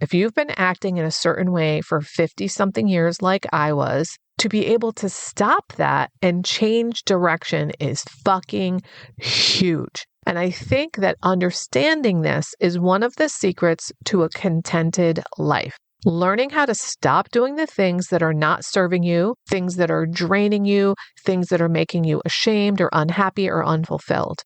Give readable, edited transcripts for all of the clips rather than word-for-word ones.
if you've been acting in a certain way for 50-something years like I was, to be able to stop that and change direction is fucking huge. And I think that understanding this is one of the secrets to a contented life. Learning how to stop doing the things that are not serving you, things that are draining you, things that are making you ashamed or unhappy or unfulfilled.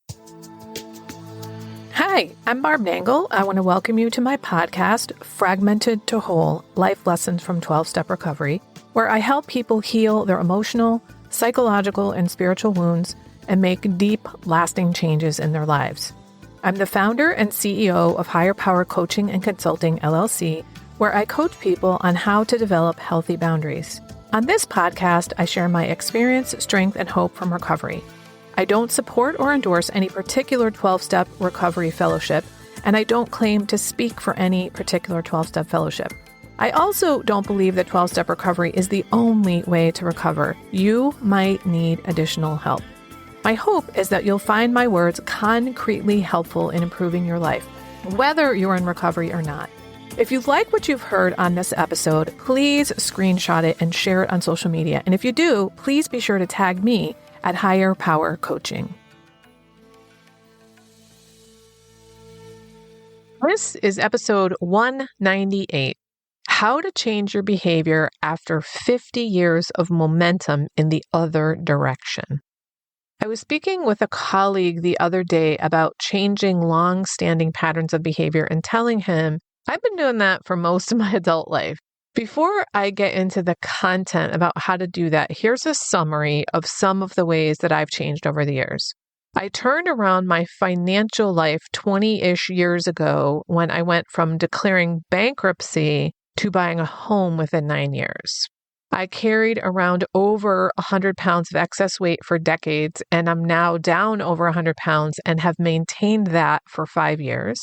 Hi, I'm Barb Nangle. I want to welcome you to my podcast, Fragmented to Whole, Life Lessons from 12-Step Recovery, where I help people heal their emotional, psychological, and spiritual wounds and make deep, lasting changes in their lives. I'm the founder and CEO of Higher Power Coaching and Consulting, LLC, where I coach people on how to develop healthy boundaries. On this podcast, I share my experience, strength, and hope from recovery. I don't support or endorse any particular 12-step recovery fellowship, and I don't claim to speak for any particular 12-step fellowship. I also don't believe that 12-step recovery is the only way to recover. You might need additional help. My hope is that you'll find my words concretely helpful in improving your life, whether you're in recovery or not. If you like what you've heard on this episode, please screenshot it and share it on social media. And if you do, please be sure to tag me at Higher Power Coaching. This is episode 198, How to Change Your Behavior After 50 Years of Momentum in the Other Direction. I was speaking with a colleague the other day about changing long-standing patterns of behavior and telling him, I've been doing that for most of my adult life. Before I get into the content about how to do that, here's a summary of some of the ways that I've changed over the years. I turned around my financial life 20-ish years ago when I went from declaring bankruptcy to buying a home within 9 years. I carried around over 100 pounds of excess weight for decades, and I'm now down over 100 pounds and have maintained that for 5 years.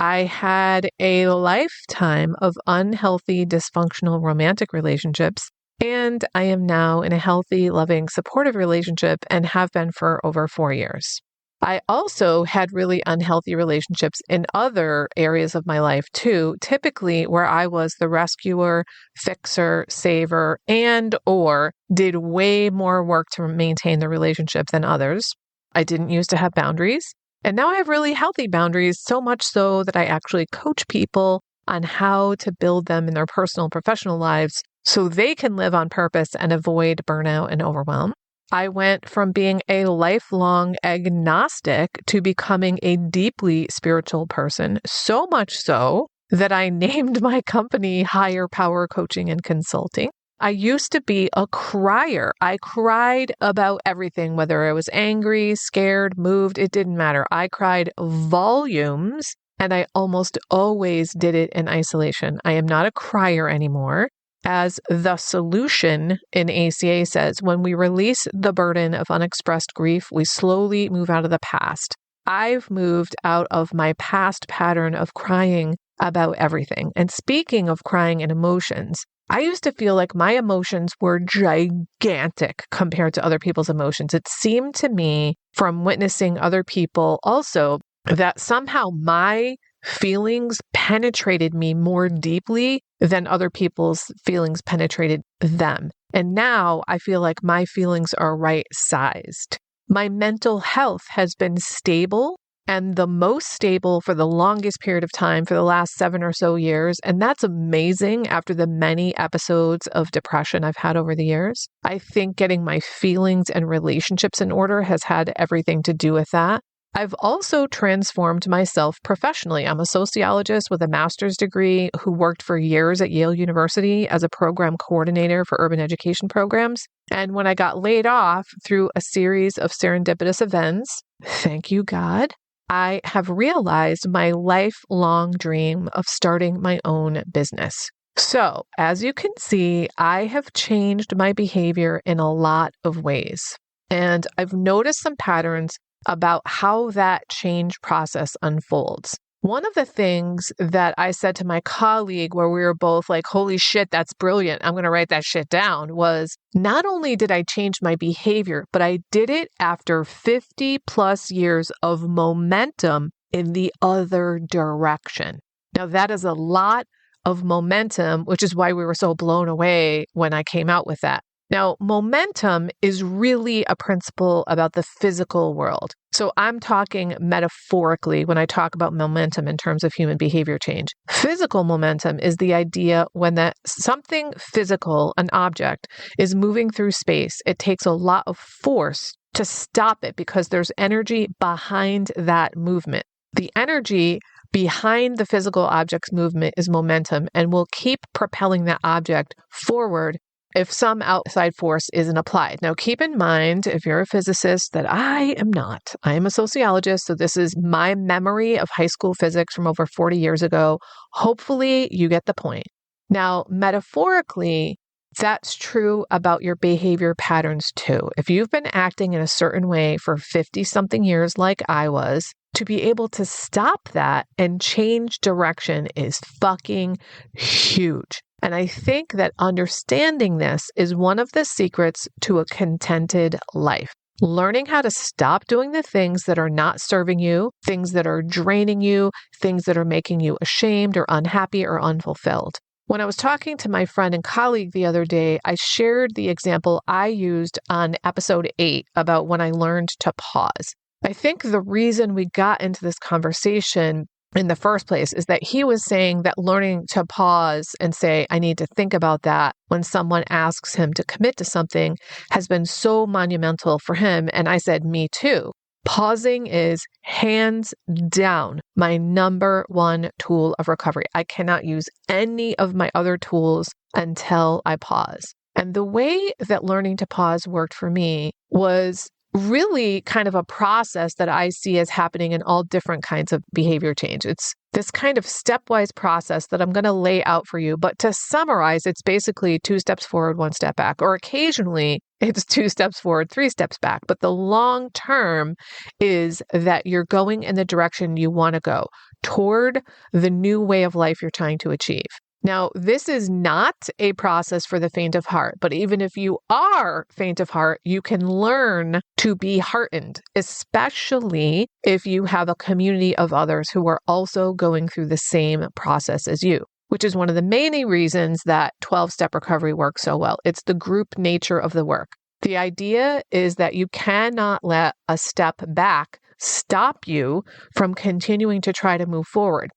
I had a lifetime of unhealthy, dysfunctional romantic relationships, and I am now in a healthy, loving, supportive relationship and have been for over 4 years. I also had really unhealthy relationships in other areas of my life too, typically where I was the rescuer, fixer, saver, and or did way more work to maintain the relationship than others. I didn't used to have boundaries. And now I have really healthy boundaries, so much so that I actually coach people on how to build them in their personal and professional lives so they can live on purpose and avoid burnout and overwhelm. I went from being a lifelong agnostic to becoming a deeply spiritual person, so much so that I named my company Higher Power Coaching and Consulting. I used to be a crier. I cried about everything, whether I was angry, scared, moved, it didn't matter. I cried volumes, and I almost always did it in isolation. I am not a crier anymore. As the solution in ACA says, when we release the burden of unexpressed grief, we slowly move out of the past. I've moved out of my past pattern of crying about everything. And speaking of crying and emotions, I used to feel like my emotions were gigantic compared to other people's emotions. It seemed to me from witnessing other people also that somehow my feelings penetrated me more deeply than other people's feelings penetrated them. And now I feel like my feelings are right-sized. My mental health has been stable and the most stable for the longest period of time for the last 7 or so years. And that's amazing after the many episodes of depression I've had over the years. I think getting my feelings and relationships in order has had everything to do with that. I've also transformed myself professionally. I'm a sociologist with a master's degree who worked for years at Yale University as a program coordinator for urban education programs. And when I got laid off through a series of serendipitous events, thank you, God, I have realized my lifelong dream of starting my own business. So, as you can see, I have changed my behavior in a lot of ways. And I've noticed some patterns about how that change process unfolds. One of the things that I said to my colleague where we were both like, holy shit, that's brilliant, I'm going to write that shit down, was not only did I change my behavior, but I did it after 50 plus years of momentum in the other direction. Now that is a lot of momentum, which is why we were so blown away when I came out with that. Now, momentum is really a principle about the physical world. So I'm talking metaphorically when I talk about momentum in terms of human behavior change. Physical momentum is the idea when that something physical, an object, is moving through space. It takes a lot of force to stop it because there's energy behind that movement. The energy behind the physical object's movement is momentum and will keep propelling that object forward if some outside force isn't applied. Now, keep in mind, if you're a physicist, that I am not. I am a sociologist, so this is my memory of high school physics from over 40 years ago. Hopefully, you get the point. Now, metaphorically, that's true about your behavior patterns too. If you've been acting in a certain way for 50-something years like I was, to be able to stop that and change direction is fucking huge. And I think that understanding this is one of the secrets to a contented life. Learning how to stop doing the things that are not serving you, things that are draining you, things that are making you ashamed or unhappy or unfulfilled. When I was talking to my friend and colleague the other day, I shared the example I used on episode 8 about when I learned to pause. I think the reason we got into this conversation in the first place is that he was saying that learning to pause and say, I need to think about that when someone asks him to commit to something has been so monumental for him. And I said, me too. Pausing is hands down my number one tool of recovery. I cannot use any of my other tools until I pause. And the way that learning to pause worked for me was really kind of a process that I see as happening in all different kinds of behavior change. It's this kind of stepwise process that I'm going to lay out for you. But to summarize, it's basically 2 steps forward, 1 step back, or occasionally it's 2 steps forward, 3 steps back. But the long term is that you're going in the direction you want to go toward the new way of life you're trying to achieve. Now, this is not a process for the faint of heart, but even if you are faint of heart, you can learn to be heartened, especially if you have a community of others who are also going through the same process as you, which is one of the many reasons that 12-step recovery works so well. It's the group nature of the work. The idea is that you cannot let a step back stop you from continuing to try to move forward.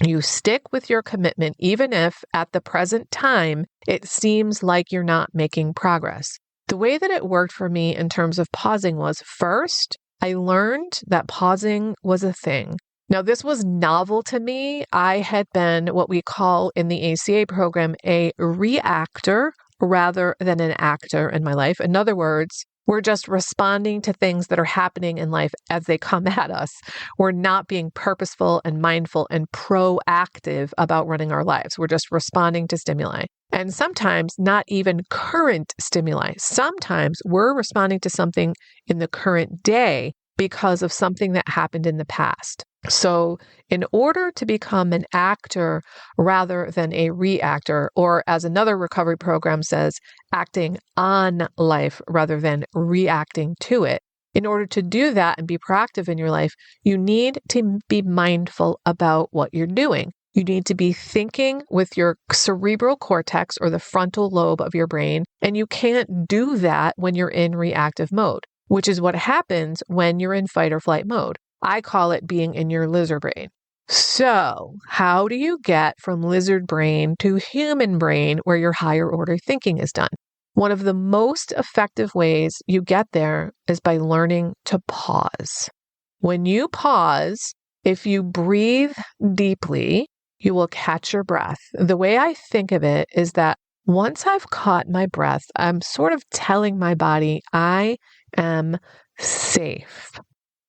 You stick with your commitment, even if at the present time, it seems like you're not making progress. The way that it worked for me in terms of pausing was first, I learned that pausing was a thing. Now, this was novel to me. I had been what we call in the ACA program, a reactor rather than an actor in my life. In other words, we're just responding to things that are happening in life as they come at us. We're not being purposeful and mindful and proactive about running our lives. We're just responding to stimuli. And sometimes not even current stimuli. Sometimes we're responding to something in the current day because of something that happened in the past. So in order to become an actor rather than a reactor, or as another recovery program says, acting on life rather than reacting to it, in order to do that and be proactive in your life, you need to be mindful about what you're doing. You need to be thinking with your cerebral cortex or the frontal lobe of your brain, and you can't do that when you're in reactive mode, which is what happens when you're in fight or flight mode. I call it being in your lizard brain. So, how do you get from lizard brain to human brain where your higher order thinking is done? One of the most effective ways you get there is by learning to pause. When you pause, if you breathe deeply, you will catch your breath. The way I think of it is that once I've caught my breath, I'm sort of telling my body I am safe,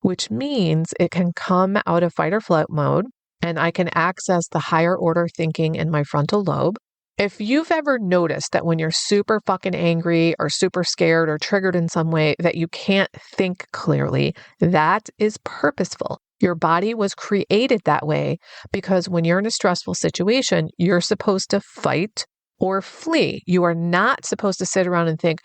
which means it can come out of fight or flight mode and I can access the higher order thinking in my frontal lobe. If you've ever noticed that when you're super fucking angry or super scared or triggered in some way that you can't think clearly, that is purposeful. Your body was created that way because when you're in a stressful situation, you're supposed to fight or flee. You are not supposed to sit around and think,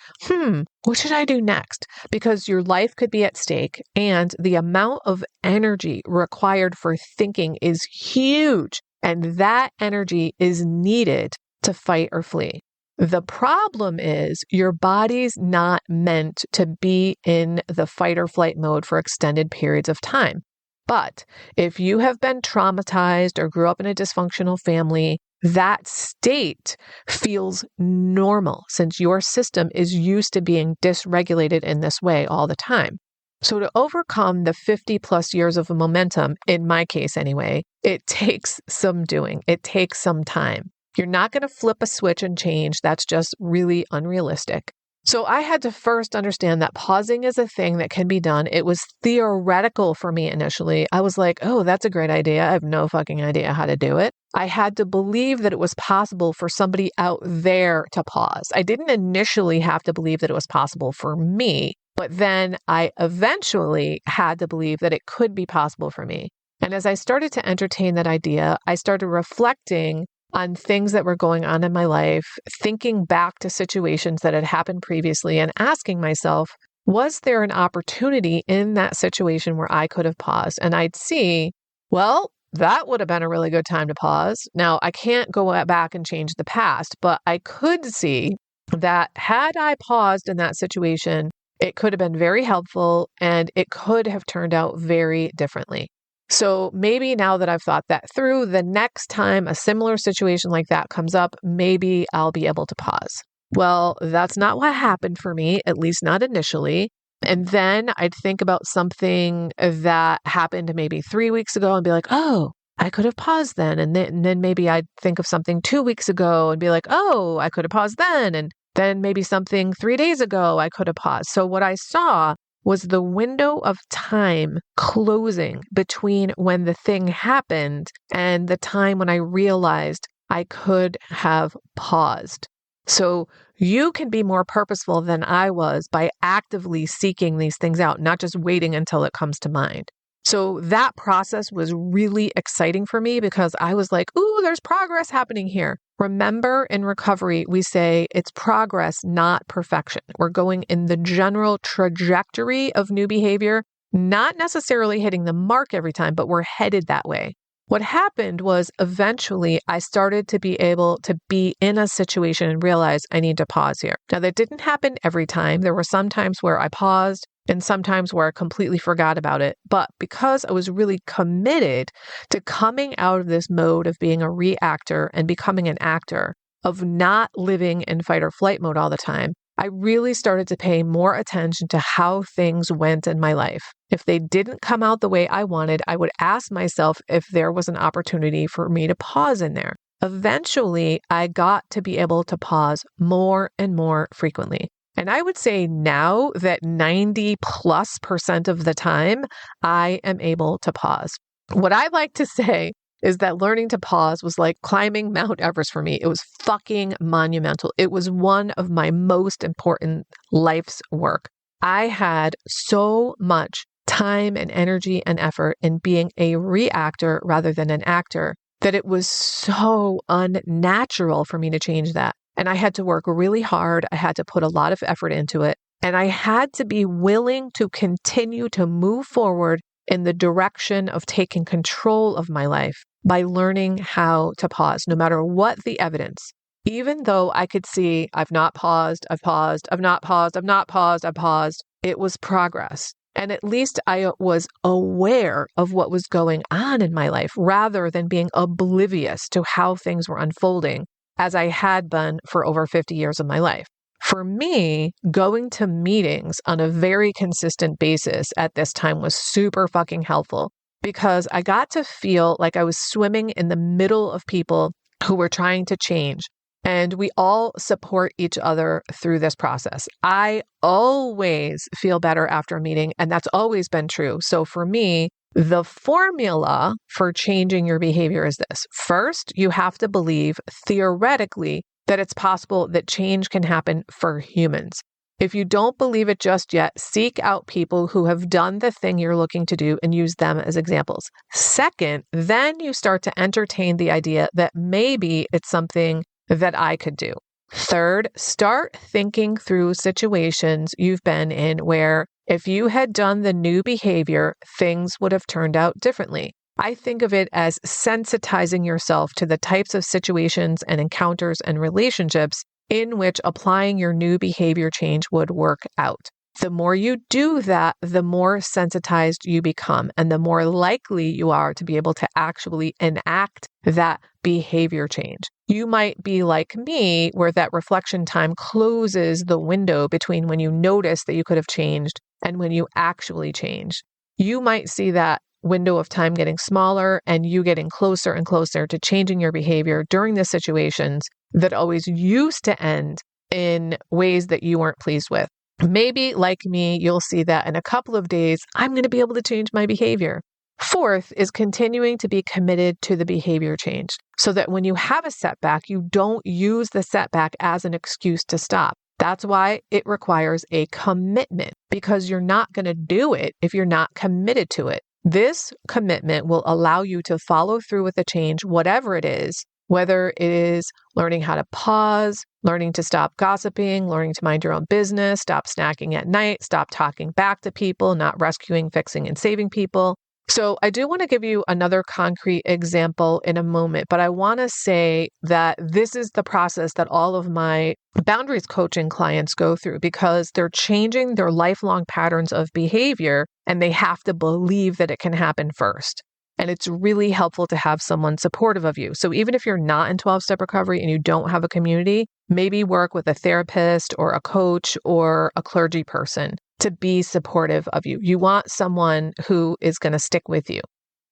what should I do next? Because your life could be at stake and the amount of energy required for thinking is huge. And that energy is needed to fight or flee. The problem is your body's not meant to be in the fight or flight mode for extended periods of time. But if you have been traumatized or grew up in a dysfunctional family, that state feels normal since your system is used to being dysregulated in this way all the time. So to overcome the 50 plus years of momentum, in my case anyway, it takes some doing. It takes some time. You're not going to flip a switch and change. That's just really unrealistic. So I had to first understand that pausing is a thing that can be done. It was theoretical for me initially. I was like, oh, that's a great idea. I have no fucking idea how to do it. I had to believe that it was possible for somebody out there to pause. I didn't initially have to believe that it was possible for me, but then I eventually had to believe that it could be possible for me. And as I started to entertain that idea, I started reflecting on things that were going on in my life, thinking back to situations that had happened previously and asking myself, was there an opportunity in that situation where I could have paused? And I'd see, well, that would have been a really good time to pause. Now, I can't go back and change the past, but I could see that had I paused in that situation, it could have been very helpful and it could have turned out very differently. So maybe now that I've thought that through, the next time a similar situation like that comes up, maybe I'll be able to pause. Well, that's not what happened for me, at least not initially. And then I'd think about something that happened maybe 3 weeks ago and be like, oh, I could have paused then. And then maybe I'd think of something 2 weeks ago and be like, oh, I could have paused then. And then maybe something 3 days ago, I could have paused. So what I saw was the window of time closing between when the thing happened and the time when I realized I could have paused. So you can be more purposeful than I was by actively seeking these things out, not just waiting until it comes to mind. So that process was really exciting for me because I was like, ooh, there's progress happening here. Remember, in recovery, we say it's progress, not perfection. We're going in the general trajectory of new behavior, not necessarily hitting the mark every time, but we're headed that way. What happened was eventually I started to be able to be in a situation and realize I need to pause here. Now, that didn't happen every time. There were some times where I paused and sometimes where I completely forgot about it. But because I was really committed to coming out of this mode of being a reactor and becoming an actor, of not living in fight or flight mode all the time, I really started to pay more attention to how things went in my life. If they didn't come out the way I wanted, I would ask myself if there was an opportunity for me to pause in there. Eventually, I got to be able to pause more and more frequently. And I would say now that 90+% of the time, I am able to pause. What I like to say is that learning to pause was like climbing Mount Everest for me. It was fucking monumental. It was one of my most important life's work. I had so much time and energy and effort in being a reactor rather than an actor that it was so unnatural for me to change that. And I had to work really hard. I had to put a lot of effort into it. And I had to be willing to continue to move forward in the direction of taking control of my life by learning how to pause, no matter what the evidence. Even though I could see I've not paused, I've paused, I've not paused, I've not paused, I've paused, it was progress. And at least I was aware of what was going on in my life rather than being oblivious to how things were unfolding, as I had been for over 50 years of my life. For me, going to meetings on a very consistent basis at this time was super fucking helpful because I got to feel like I was swimming in the middle of people who were trying to change. And we all support each other through this process. I always feel better after a meeting, and that's always been true. So for me, the formula for changing your behavior is this. First, you have to believe theoretically that it's possible that change can happen for humans. If you don't believe it just yet, seek out people who have done the thing you're looking to do and use them as examples. Second, then you start to entertain the idea that maybe it's something that I could do. Third, start thinking through situations you've been in where if you had done the new behavior, things would have turned out differently. I think of it as sensitizing yourself to the types of situations and encounters and relationships in which applying your new behavior change would work out. The more you do that, the more sensitized you become, and the more likely you are to be able to actually enact that behavior change. You might be like me, where that reflection time closes the window between when you notice that you could have changed and when you actually change. You might see that window of time getting smaller and you getting closer and closer to changing your behavior during the situations that always used to end in ways that you weren't pleased with. Maybe, like me, you'll see that in a couple of days, I'm going to be able to change my behavior. Fourth is continuing to be committed to the behavior change so that when you have a setback, you don't use the setback as an excuse to stop. That's why it requires a commitment, because you're not going to do it if you're not committed to it. This commitment will allow you to follow through with the change, whatever it is, whether it is learning how to pause, learning to stop gossiping, learning to mind your own business, stop snacking at night, stop talking back to people, not rescuing, fixing, and saving people. So I do want to give you another concrete example in a moment, but I want to say that this is the process that all of my boundaries coaching clients go through, because they're changing their lifelong patterns of behavior and they have to believe that it can happen first. And it's really helpful to have someone supportive of you. So even if you're not in 12-step recovery and you don't have a community, maybe work with a therapist or a coach or a clergy person to be supportive of you. You want someone who is going to stick with you.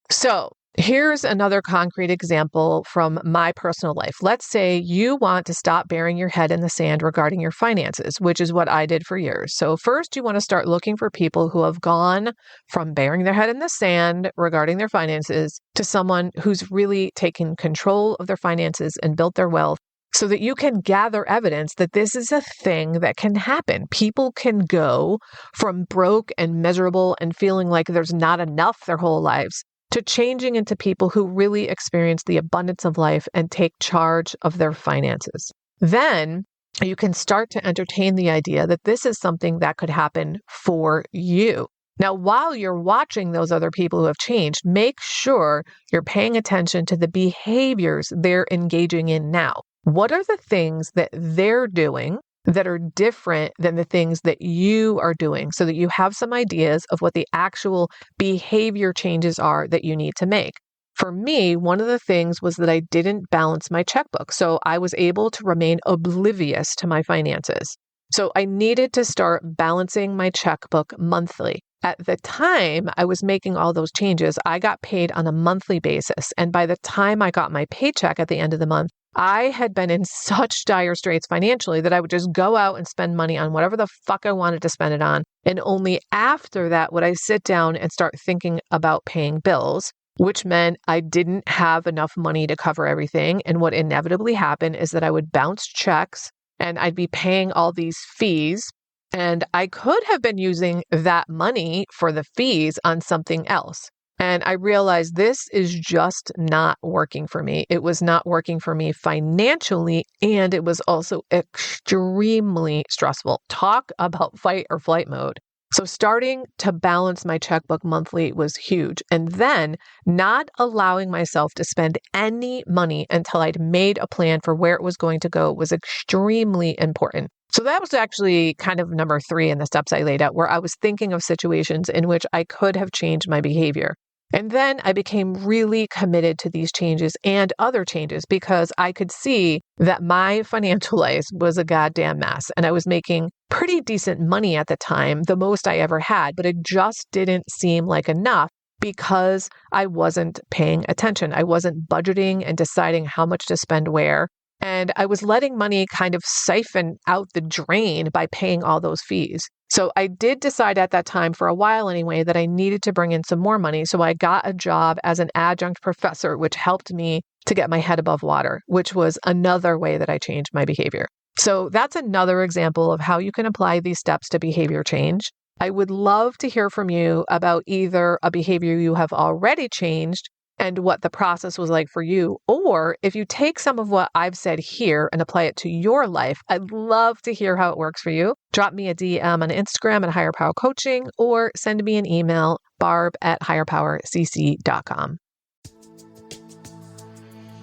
So here's another concrete example from my personal life. Let's say you want to stop burying your head in the sand regarding your finances, which is what I did for years. So first, you want to start looking for people who have gone from burying their head in the sand regarding their finances to someone who's really taken control of their finances and built their wealth, so that you can gather evidence that this is a thing that can happen. People can go from broke and miserable and feeling like there's not enough their whole lives to changing into people who really experience the abundance of life and take charge of their finances. Then you can start to entertain the idea that this is something that could happen for you. Now, while you're watching those other people who have changed, make sure you're paying attention to the behaviors they're engaging in now. What are the things that they're doing that are different than the things that you are doing, so that you have some ideas of what the actual behavior changes are that you need to make? For me, one of the things was that I didn't balance my checkbook, so I was able to remain oblivious to my finances. So I needed to start balancing my checkbook monthly. At the time I was making all those changes, I got paid on a monthly basis. And by the time I got my paycheck at the end of the month, I had been in such dire straits financially that I would just go out and spend money on whatever the fuck I wanted to spend it on. And only after that would I sit down and start thinking about paying bills, which meant I didn't have enough money to cover everything. And what inevitably happened is that I would bounce checks and I'd be paying all these fees. And I could have been using that money for the fees on something else. And I realized this is just not working for me. It was not working for me financially, and it was also extremely stressful. Talk about fight or flight mode. So starting to balance my checkbook monthly was huge. And then not allowing myself to spend any money until I'd made a plan for where it was going to go was extremely important. So that was actually kind of number 3 in the steps I laid out, where I was thinking of situations in which I could have changed my behavior. And then I became really committed to these changes and other changes, because I could see that my financial life was a goddamn mess. And I was making pretty decent money at the time, the most I ever had, but it just didn't seem like enough because I wasn't paying attention. I wasn't budgeting and deciding how much to spend where. And I was letting money kind of siphon out the drain by paying all those fees. So I did decide at that time, for a while anyway, that I needed to bring in some more money. So I got a job as an adjunct professor, which helped me to get my head above water, which was another way that I changed my behavior. So that's another example of how you can apply these steps to behavior change. I would love to hear from you about either a behavior you have already changed and what the process was like for you, or if you take some of what I've said here and apply it to your life, I'd love to hear how it works for you. Drop me a DM on Instagram at Higher Power Coaching, or send me an email, barb@higherpowercc.com.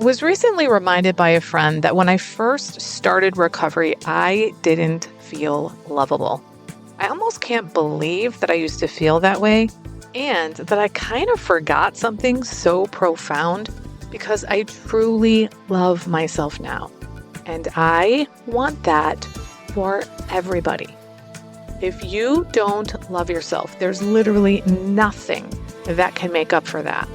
Was recently reminded by a friend that when I first started recovery, I didn't feel lovable. I almost can't believe that I used to feel that way and that I kind of forgot something so profound because I truly love myself now. And I want that for everybody. If you don't love yourself, there's literally nothing that can make up for that.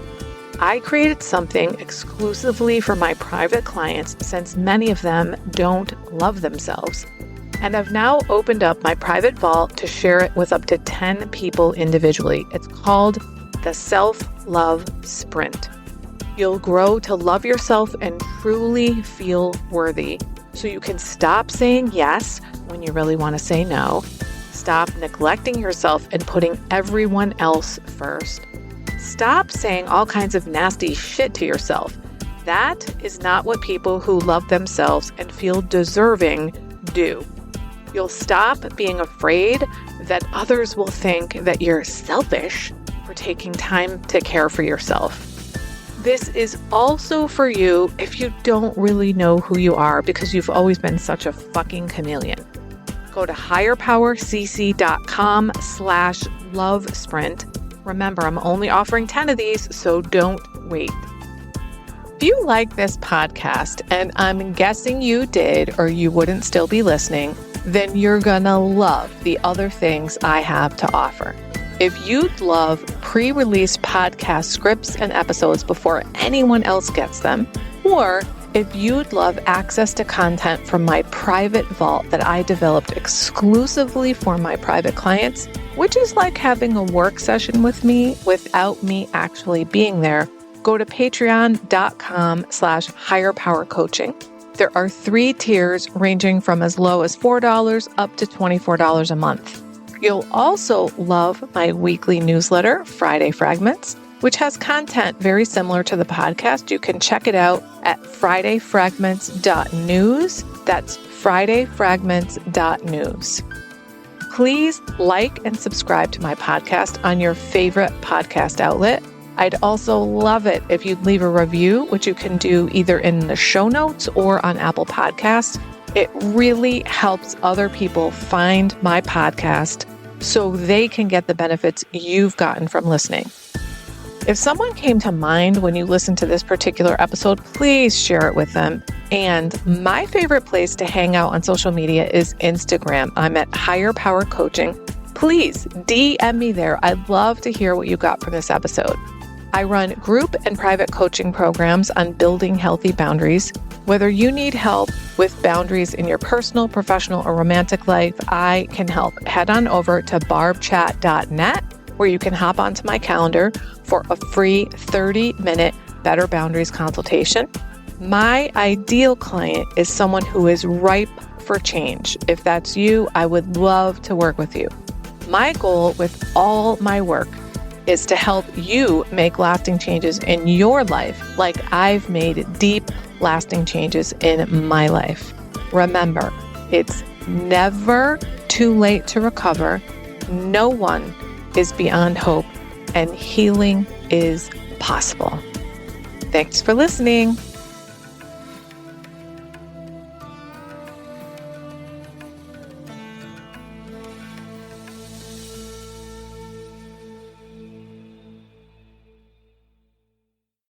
I created something exclusively for my private clients since many of them don't love themselves. And I've now opened up my private vault to share it with up to 10 people individually. It's called the Self-Love Sprint. You'll grow to love yourself and truly feel worthy so you can stop saying yes when you really want to say no, stop neglecting yourself and putting everyone else first. Stop saying all kinds of nasty shit to yourself. That is not what people who love themselves and feel deserving do. You'll stop being afraid that others will think that you're selfish for taking time to care for yourself. This is also for you if you don't really know who you are because you've always been such a fucking chameleon. Go to higherpowercc.com/love sprint. Remember, I'm only offering 10 of these, so don't wait. If you like this podcast, and I'm guessing you did or you wouldn't still be listening, then you're gonna love the other things I have to offer. If you'd love pre-release podcast scripts and episodes before anyone else gets them, or if you'd love access to content from my private vault that I developed exclusively for my private clients, which is like having a work session with me without me actually being there, go to patreon.com/higherpowercoaching. There are 3 tiers ranging from as low as $4 up to $24 a month. You'll also love my weekly newsletter, Friday Fragments, which has content very similar to the podcast. You can check it out at fridayfragments.news. That's fridayfragments.news. Please like and subscribe to my podcast on your favorite podcast outlet. I'd also love it if you'd leave a review, which you can do either in the show notes or on Apple Podcasts. It really helps other people find my podcast so they can get the benefits you've gotten from listening. If someone came to mind when you listen to this particular episode, please share it with them. And my favorite place to hang out on social media is Instagram. I'm at Higher Power Coaching. Please DM me there. I'd love to hear what you got from this episode. I run group and private coaching programs on building healthy boundaries. Whether you need help with boundaries in your personal, professional, or romantic life, I can help. Head on over to barbchat.net, where you can hop onto my calendar for a free 30-minute Better Boundaries consultation. My ideal client is someone who is ripe for change. If that's you, I would love to work with you. My goal with all my work is to help you make lasting changes in your life like I've made deep, lasting changes in my life. Remember, it's never too late to recover. No one is beyond hope, and healing is possible. Thanks for listening.